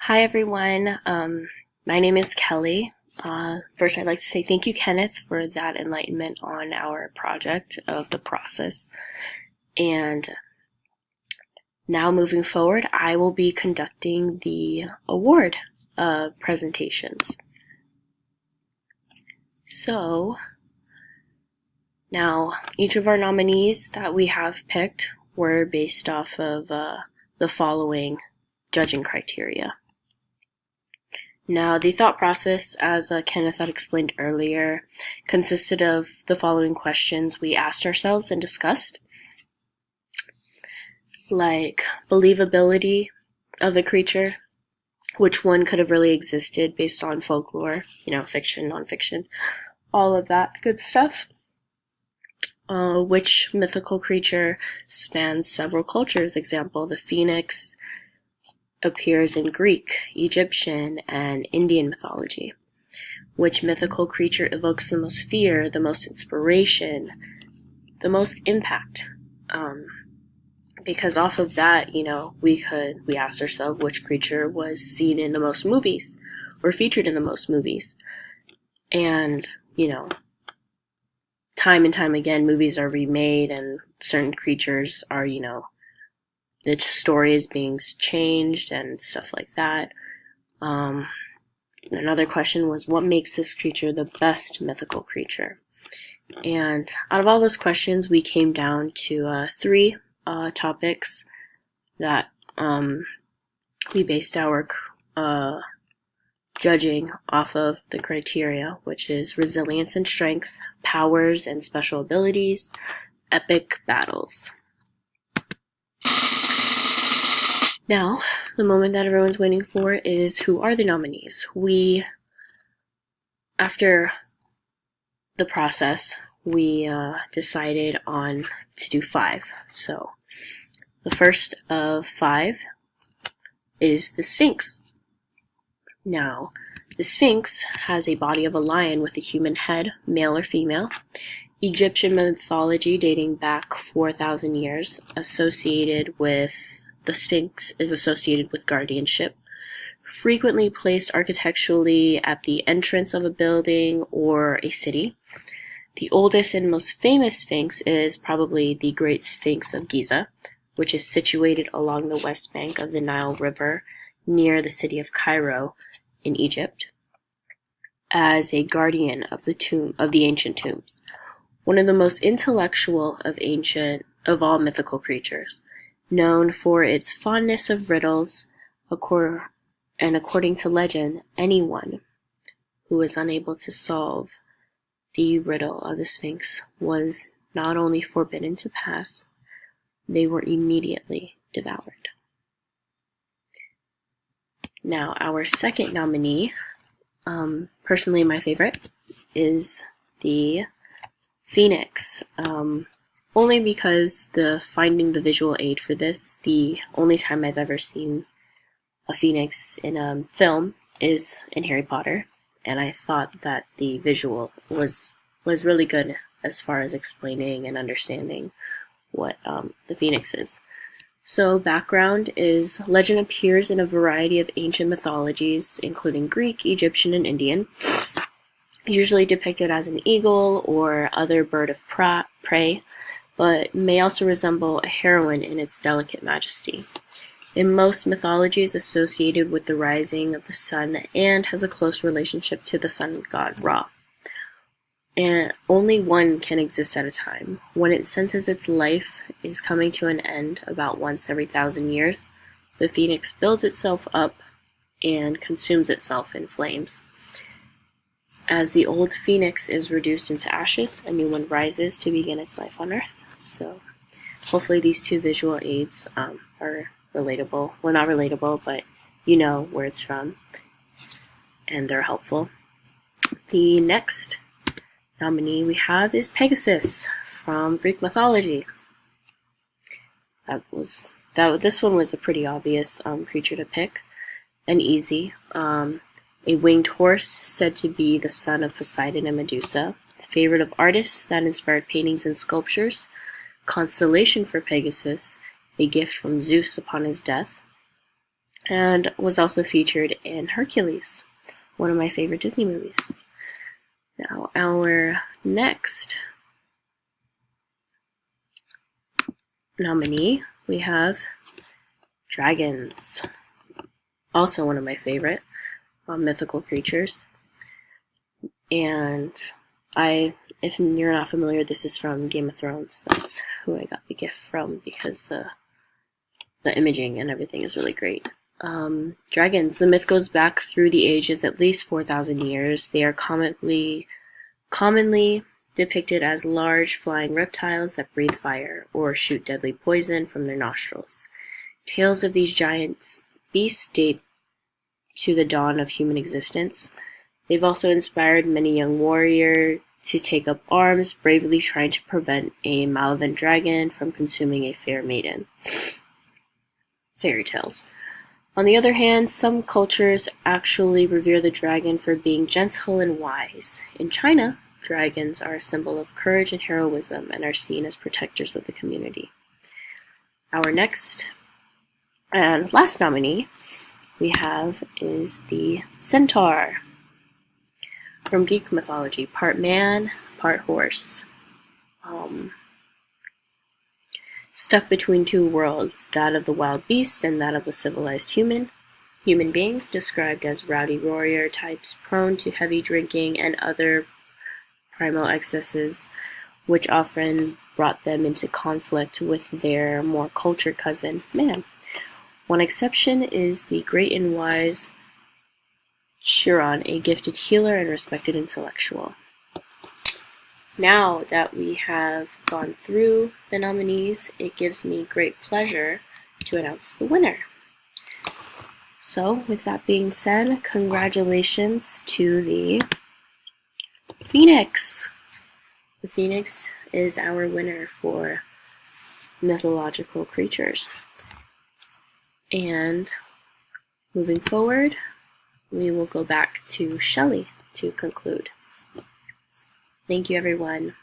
Hi everyone, my name is Kelly. First I'd like to say thank you, Kenneth, for that enlightenment on our project of the process. And now moving forward, I will be conducting the award presentations. So, now each of our nominees that we have picked were based off of the following judging criteria. Now, the thought process, as Kenneth had explained earlier, consisted of the following questions we asked ourselves and discussed, like believability of the creature, which one could have really existed based on folklore, fiction, nonfiction, all of that good stuff. Which mythical creature spans several cultures, example, the phoenix appears in Greek, Egyptian, and Indian mythology. Which mythical creature evokes the most fear, the most inspiration, the most impact? Because off of that, we asked ourselves which creature was seen in the most movies or featured in the most movies. And, time and time again, movies are remade and certain creatures are, the story is being changed and stuff like that. Another question was, what makes this creature the best mythical creature? And out of all those questions, we came down to three topics that we based our judging off of the criteria, which is resilience and strength, powers and special abilities, epic battles. Now, the moment that everyone's waiting for is, who are the nominees? After the process, we decided on to do 5. So, the first of 5 is the Sphinx. Now, the Sphinx has a body of a lion with a human head, male or female. Egyptian mythology dating back 4,000 years, the Sphinx is associated with guardianship, frequently placed architecturally at the entrance of a building or a city. The oldest and most famous Sphinx is probably the Great Sphinx of Giza, which is situated along the west bank of the Nile River near the city of Cairo in Egypt, as a guardian of the ancient tombs. One of the most intellectual of all mythical creatures, known for its fondness of riddles, and according to legend, anyone who was unable to solve the riddle of the Sphinx was not only forbidden to pass, they were immediately devoured. Now, our second nominee, personally my favorite, is the Phoenix. Only because finding the visual aid for this, the only time I've ever seen a phoenix in a film is in Harry Potter, and I thought that the visual was really good as far as explaining and understanding what the phoenix is. So, background is, legend appears in a variety of ancient mythologies, including Greek, Egyptian, and Indian, usually depicted as an eagle or other bird of prey, but may also resemble a heroine in its delicate majesty. In most mythologies, associated with the rising of the sun and has a close relationship to the sun god Ra. And only one can exist at a time. When it senses its life is coming to an end about once every 1,000 years, the phoenix builds itself up and consumes itself in flames. As the old phoenix is reduced into ashes, a new one rises to begin its life on Earth. So, hopefully these two visual aids are relatable. Well, not relatable, but you know where it's from, and they're helpful. The next nominee we have is Pegasus from Greek mythology. This one was a pretty obvious creature to pick, and easy. A winged horse said to be the son of Poseidon and Medusa, favorite of artists that inspired paintings and sculptures, constellation for Pegasus, a gift from Zeus upon his death, and was also featured in Hercules, one of my favorite Disney movies. Now, our next nominee, we have dragons, also one of my favorite mythical creatures. And if you're not familiar, this is from Game of Thrones. That's who I got the gift from, because the imaging and everything is really great. Dragons. The myth goes back through the ages, at least 4,000 years. They are commonly depicted as large flying reptiles that breathe fire or shoot deadly poison from their nostrils. Tales of these giant beasts date to the dawn of human existence. They've also inspired many young warriors to take up arms, bravely trying to prevent a malevolent dragon from consuming a fair maiden. Fairy tales. On the other hand, some cultures actually revere the dragon for being gentle and wise. In China, dragons are a symbol of courage and heroism and are seen as protectors of the community. Our next and last nominee we have is the centaur. From Greek mythology, part man, part horse. Stuck between two worlds, that of the wild beast and that of the civilized human being, described as rowdy warrior types prone to heavy drinking and other primal excesses, which often brought them into conflict with their more cultured cousin, man. One exception is the great and wise Chiron, a gifted healer and respected intellectual. Now that we have gone through the nominees, it gives me great pleasure to announce the winner. So, with that being said, congratulations to the Phoenix. The Phoenix is our winner for mythological creatures. And moving forward, we will go back to Shelley to conclude. Thank you, everyone.